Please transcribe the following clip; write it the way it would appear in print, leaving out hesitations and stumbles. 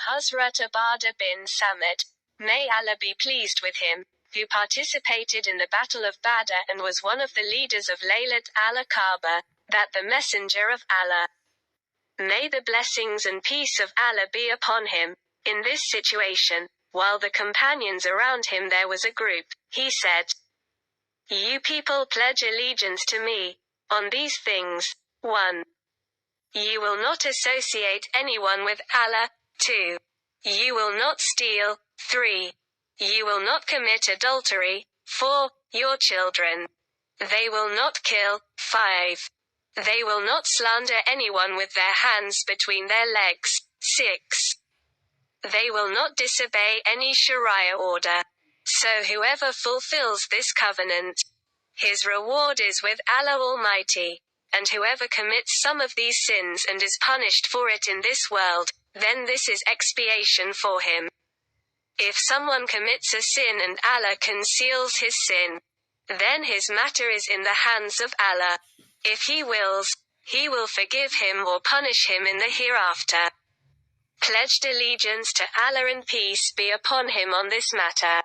HazratUbadabinSamit, may Allah be pleased with him, who participated in the Battle of Badr and was one of the leaders of Laylat al-Kaaba, that the Messenger of Allah, may the blessings and peace of Allah be upon him, in this situation, while the companions around him there was a group, he said, "You people pledge allegiance to me, on these things. 1. You will not associate anyone with Allah. 2. You will not steal. 3. You will not commit adultery. 4. Your children. They will not kill. 5. They will not slander anyone with their hands between their legs. 6. They will not disobey any Sharia order. So whoever fulfills this covenant, his reward is with Allah Almighty. And whoever commits some of these sins and is punished for it in this world, then this is expiation for him. If someone commits a sin and Allah conceals his sin, then his matter is in the hands of Allah. If he wills, he will forgive him or punish him in the hereafter. Pledged allegiance to Allah and peace be upon him on this matter.